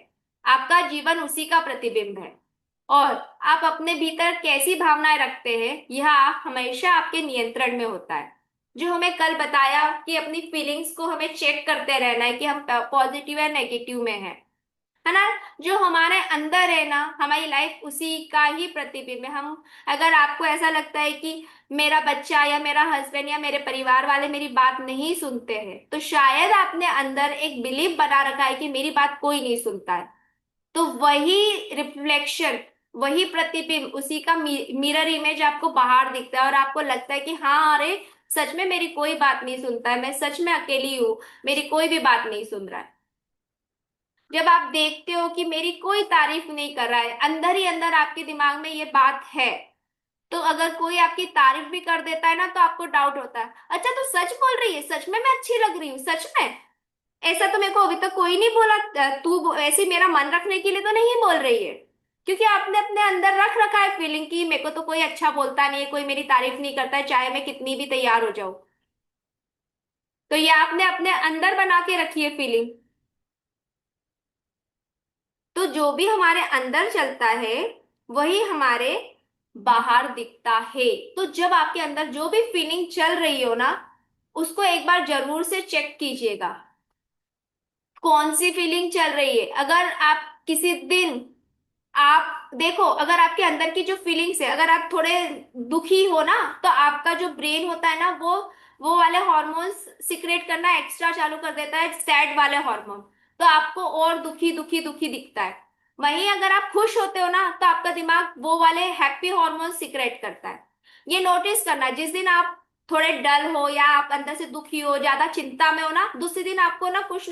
आपका जीवन उसी का प्रतिबिंब है। और आप अपने भीतर कैसी भावनाएं रखते हैं यह हमेशा आपके नियंत्रण में होता है। जो हमें कल बताया कि अपनी फीलिंग्स को हमें चेक करते रहना है कि हम पॉजिटिव या नेगेटिव में है ना। जो हमारे अंदर है ना, हमारी लाइफ उसी का ही प्रतिबिंब है। हम, अगर आपको ऐसा लगता है कि मेरा बच्चा या मेरा हस्बैंड या मेरे परिवार वाले मेरी बात नहीं सुनते हैं, तो शायद आपने अंदर एक बिलीफ बना रखा है कि मेरी बात कोई नहीं सुनता है। तो वही रिफ्लेक्शन, वही प्रतिबिंब, उसी का मिरर इमेज आपको बाहर दिखता है और आपको लगता है कि हाँ अरे सच में मेरी कोई बात नहीं सुनता है, मैं सच में अकेली हूँ, मेरी कोई भी बात नहीं सुन रहा है। जब आप देखते हो कि मेरी कोई तारीफ नहीं कर रहा है, अंदर ही अंदर आपके दिमाग में ये बात है, तो अगर कोई आपकी तारीफ भी कर देता है ना तो आपको डाउट होता है, अच्छा तो सच बोल रही है, सच में मैं अच्छी लग रही हूँ, सच में। ऐसा तो मेरे को अभी तक कोई नहीं बोला। तू ऐसे मेरा मन रखने के लिए तो नहीं बोल रही है, क्योंकि आपने अपने अंदर रख रखा है फीलिंग की मेरे को तो कोई अच्छा बोलता नहीं है, कोई मेरी तारीफ नहीं करता है, चाहे मैं कितनी भी तैयार हो जाऊं। तो ये आपने अपने अंदर बना के रखी है फीलिंग। तो जो भी हमारे अंदर चलता है वही हमारे बाहर दिखता है। तो जब आपके अंदर जो भी फीलिंग चल रही हो ना, उसको एक बार जरूर से चेक कीजिएगा कौन सी फीलिंग चल रही है। अगर आप किसी दिन आप देखो, अगर आपके अंदर की जो फीलिंग्स है, अगर आप थोड़े दुखी हो ना, तो आपका जो ब्रेन होता है ना, वो वाले हॉर्मोन्स सिक्रेट करना एक्स्ट्रा चालू कर देता है, सैड वाले हार्मोन। तो आपको और दुखी दुखी दुखी दिखता है। वहीं अगर आप खुश होते हो ना, तो आपका दिमाग वो वाले हैप्पी हॉर्मोन सिक्रेट करता है। ये नोटिस करना, जिस दिन आप थोड़े डल हो या आप अंदर से दुखी हो, ज्यादा चिंता में हो ना, दूसरे दिन आपको ना कुछ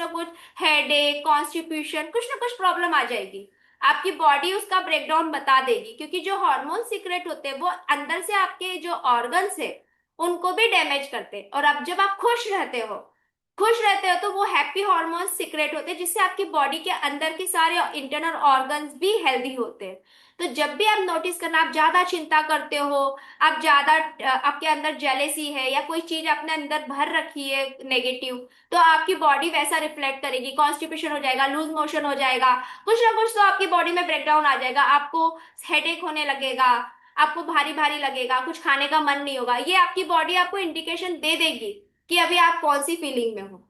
हेडेक, कॉन्स्टिपेशन, कुछ ना कुछ प्रॉब्लम आ जाएगी। आपकी बॉडी उसका ब्रेकडाउन बता देगी, क्योंकि जो हार्मोन सीक्रेट होते हैं वो अंदर से आपके जो ऑर्गन्स है उनको भी डैमेज करते हैं। और अब जब आप खुश रहते हो तो वो हैप्पी हार्मोन सीक्रेट होते हैं, जिससे आपकी बॉडी के अंदर के सारे इंटरनल ऑर्गन्स भी हेल्दी होते हैं। तो जब भी आप नोटिस करना आप ज्यादा चिंता करते हो, आप ज्यादा आपके अंदर जेलेसी है या कोई चीज अपने अंदर भर रखी है नेगेटिव, तो आपकी बॉडी वैसा रिफ्लेक्ट करेगी। कॉन्स्टिपेशन हो जाएगा, लूज मोशन हो जाएगा, कुछ ना कुछ तो आपकी बॉडी में ब्रेकडाउन आ जाएगा। आपको हेडेक होने लगेगा, आपको भारी भारी लगेगा, कुछ खाने का मन नहीं होगा। ये आपकी बॉडी आपको इंडिकेशन दे देगी कि अभी आप कौन सी फीलिंग में हो।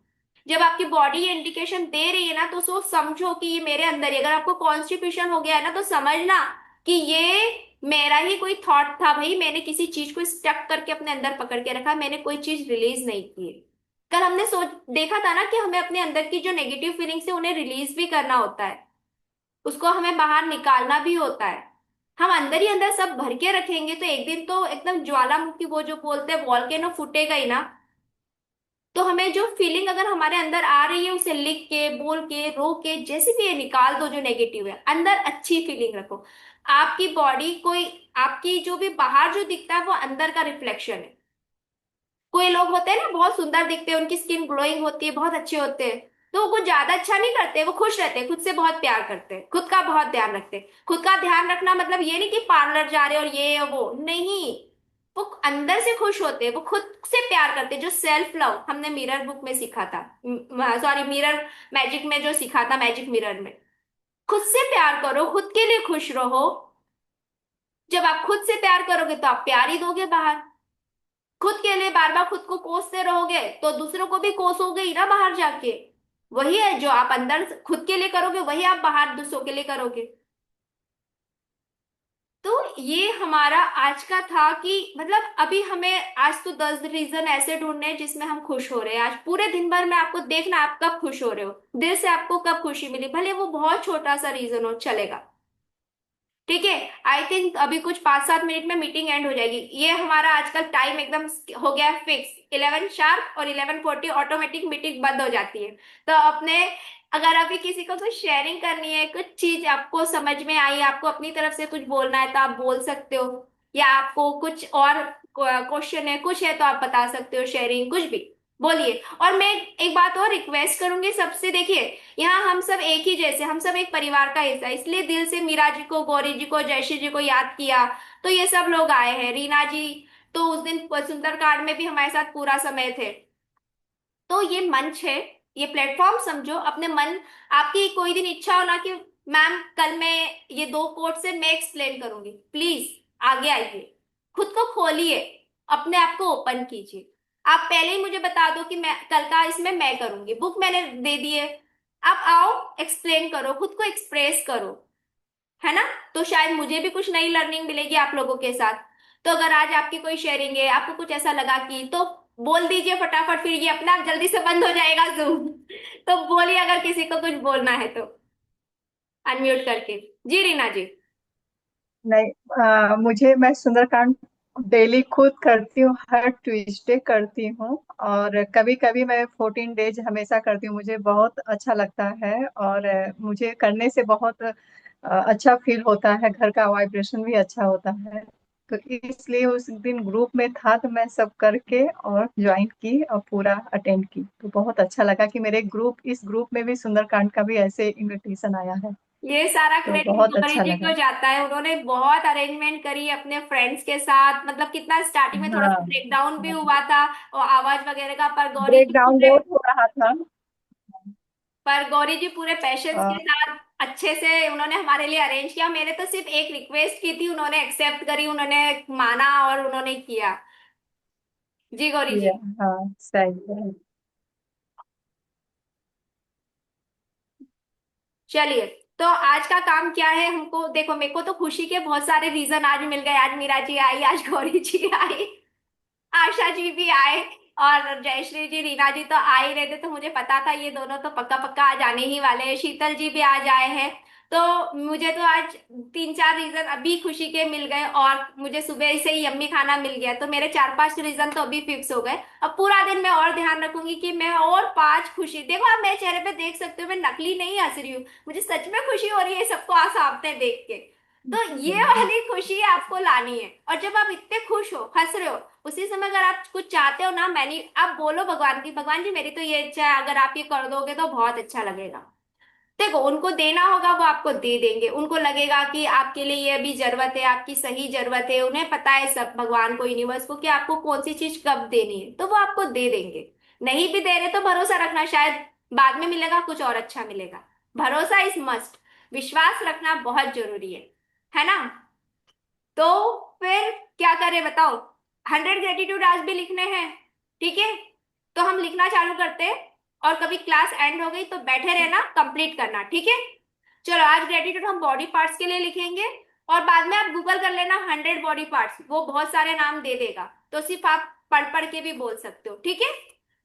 जब आपकी बॉडी ये इंडिकेशन दे रही है ना, तो सोच समझो कि ये मेरे अंदर ही, अगर आपको कॉन्स्टिपेशन हो गया है ना, तो समझना कि ये मेरा ही कोई थॉट था भाई, मैंने किसी चीज को स्टक करके अपने अंदर पकड़ के रखा, मैंने कोई चीज रिलीज नहीं की है। कल हमने सोच देखा था ना कि हमें अपने अंदर की जो नेगेटिव फीलिंग्स है उन्हें रिलीज भी करना होता है, उसको हमें बाहर निकालना भी होता है। हम अंदर ही अंदर सब भर के रखेंगे तो एक दिन तो एकदम ज्वालामुखी, वो जो बोलते हैं वॉल्केनो, फूटेगा ही ना। तो हमें जो फीलिंग अगर हमारे अंदर आ रही है उसे लिख के, बोल के, रो के, जैसे भी ये निकाल दो जो नेगेटिव है, अंदर अच्छी फीलिंग रखो। आपकी बॉडी कोई, आपकी जो भी बाहर जो दिखता है वो अंदर का रिफ्लेक्शन है। कोई लोग होते हैं ना बहुत सुंदर दिखते हैं, उनकी स्किन ग्लोइंग होती है, बहुत अच्छे होते हैं, तो वो कुछ ज्यादा अच्छा नहीं करते, वो खुश रहते हैं, खुद से बहुत प्यार करते हैं, खुद का बहुत ध्यान रखते हैं। खुद का ध्यान रखना मतलब ये नहीं कि पार्लर जा रहे और ये और वो नहीं, वो अंदर से खुश होते हैं, वो खुद से प्यार करते हैं। जो सेल्फ लव हमने मिरर बुक में सीखा था, सॉरी मिरर मैजिक में जो सीखा था, मैजिक मिरर में, खुद से प्यार करो, खुद के लिए खुश रहो। जब आप खुद से प्यार करोगे तो आप प्यार ही दोगे बाहर। खुद के लिए बार बार खुद को कोसते रहोगे तो दूसरों को भी कोसोगे ही ना बाहर जाके। वही है जो आप अंदर खुद के लिए करोगे, वही आप बाहर दूसरों के लिए करोगे। तो ये हमारा आज का था कि मतलब अभी हमें आज तो 10 रीजन ऐसे ढूंढने हैं जिसमें हम खुश हो रहे हैं। आज पूरे दिन भर में आपको देखना आप कब खुश हो रहे हो, दिल से आपको कब खुशी मिली, भले वो बहुत छोटा सा रीजन हो, चलेगा। ठीक है, आई थिंक अभी कुछ 5-7 मिनट में मीटिंग एंड हो जाएगी। ये हमारा आजकल टाइम एकदम हो गया है फिक्स, 11 शार्प, और 11:40 ऑटोमेटिक मीटिंग बंद हो जाती है। तो अपने, अगर अभी किसी को कुछ शेयरिंग करनी है, कुछ चीज आपको समझ में आई, आपको अपनी तरफ से कुछ बोलना है तो आप बोल सकते हो, या आपको कुछ और क्वेश्चन है, कुछ है तो आप बता सकते हो, शेयरिंग कुछ भी बोलिए। और मैं एक बात और रिक्वेस्ट करूंगी सबसे, देखिए यहाँ हम सब एक ही जैसे, हम सब एक परिवार का हिस्सा है, इसलिए दिल से मीरा जी को, गौरी जी को, जयश्री जी को याद किया, तो ये सब लोग आए हैं। रीना जी तो उस दिन सुंदरकांड में भी हमारे साथ पूरा समय थे। तो ये मंच है, ये प्लेटफॉर्म समझो अपने मन। आपकी कोई दिन इच्छा हो ना कि मैम कल मैं ये 2 कोट से मैं एक्सप्लेन करूंगी, प्लीज आगे आइए, खुद को खोलिए, अपने आप को ओपन कीजिए। आप पहले ही मुझे बता दो कि मैं कल का इसमें मैं करूंगी, बुक मैंने दे दी है, आप आओ एक्सप्लेन करो, खुद को एक्सप्रेस करो, है ना। तो शायद मुझे भी कुछ नई लर्निंग मिलेगी आप लोगों के साथ। तो अगर आज आपकी कोई शेयरिंग है, आपको कुछ ऐसा लगा कि, तो बोल दीजिए फटाफट, फिर ये अपना आप जल्दी से बंद हो जाएगा जूम। तो बोलिए अगर किसी को कुछ बोलना है तो, अनम्यूट करके। जी रीना जी। नहीं, मैं सुंदरकांड डेली खुद करती हूँ, हर ट्यूसडे करती हूँ। और कभी कभी मैं 14 डेज हमेशा करती हूँ, मुझे बहुत अच्छा लगता है। और मुझे करने से बहुत अच्छा फील होता है, घर का वाइब्रेशन भी अच्छा होता है। तो इसलिए उस दिन ग्रुप में था तो मैं सब करके और ज्वाइन की और पूरा अटेंड की, तो बहुत अच्छा लगा कि मेरे ग्रुप इस ग्रुप में भी सुंदरकांड का भी ऐसे इन्विटेशन आया है। ये सारा तो क्रेडिट बहुत गौरी अच्छा जी को लगा। जाता है, उन्होंने बहुत अरेंजमेंट करी अपने फ्रेंड्स के साथ, मतलब कितना स्टार्टिंग में थोड़ा हाँ सा ब्रेकडाउन भी हाँ, हुआ था और आवाज वगैरह का, ब्रेक डाउन बहुत हो रहा था। पर गौरी जी पूरे पैशंस के अ, साथ अच्छे से उन्होंने हमारे लिए अरेंज किया। मैंने तो सिर्फ एक रिक्वेस्ट की थी, उन्होंने एक्सेप्ट करी, उन्होंने माना और उन्होंने किया। जी गौरी जी। ये हाँ सही है। चलिए, तो आज का काम क्या है, हमको देखो, मेरे को तो खुशी के बहुत सारे रीजन आज मिल गए। आज मीरा जी आई, आज गौरी जी आई, आशा जी भी आए, और जयश्री जी, रीना जी तो आ ही रहे थे, तो मुझे पता था ये दोनों तो पक्का पक्का आ जाने ही वाले हैं। शीतल जी भी आज आए हैं। तो मुझे तो आज तीन चार रीजन अभी खुशी के मिल गए, और मुझे सुबह से ही यम्मी खाना मिल गया, तो मेरे चार पांच रीजन तो अभी फिक्स हो गए। अब पूरा दिन मैं और ध्यान रखूंगी कि मैं और पांच खुशी, देखो आप मेरे चेहरे पे देख सकते हो, मैं नकली नहीं हंस रही हूँ, मुझे सच में खुशी हो रही है सबको सामने देख के। तो ये वाली खुशी आपको लानी है, और जब आप इतने खुश हो, हंस रहे हो, उसी समय अगर आप कुछ चाहते हो ना, मैंने आप बोलो भगवान की, भगवान जी मेरी तो ये इच्छा है, अगर आप ये कर दोगे तो बहुत अच्छा लगेगा। देखो, उनको देना होगा, वो आपको दे देंगे। उनको लगेगा कि आपके लिए ये अभी जरूरत है, आपकी सही जरूरत है, उन्हें पता है सब, भगवान को, यूनिवर्स को, कि आपको कौन सी चीज कब देनी है, तो वो आपको दे देंगे। नहीं भी दे रहे तो भरोसा रखना, शायद बाद में मिलेगा, कुछ और अच्छा मिलेगा। भरोसा इज मस्ट, विश्वास रखना बहुत जरूरी है ना। तो फिर क्या करें बताओ, 100 ग्रेटिट्यूड आज भी लिखने हैं, ठीक है? तो हम लिखना चालू करते हैं, और कभी क्लास एंड हो गई तो बैठे रहना, कंप्लीट करना, ठीक है? चलो, आज ग्रेटिट्यूड हम बॉडी पार्ट्स के लिए लिखेंगे, और बाद में आप गूगल कर लेना 100 बॉडी पार्ट्स, वो बहुत सारे नाम दे देगा, तो सिर्फ आप पढ़ पढ़ के भी बोल सकते हो, ठीक है?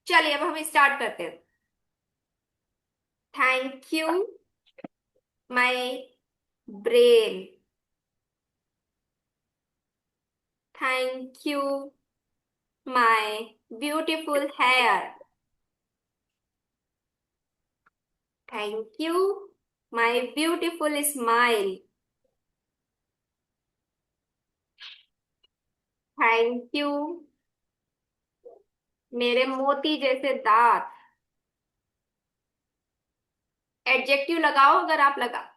चलिए, अब हम स्टार्ट करते हैं। Thank you my brain, thank you my beautiful hair, thank you my beautiful smile, thank you मेरे मोती जैसे दांत। एडजेक्टिव लगाओ अगर आप लगा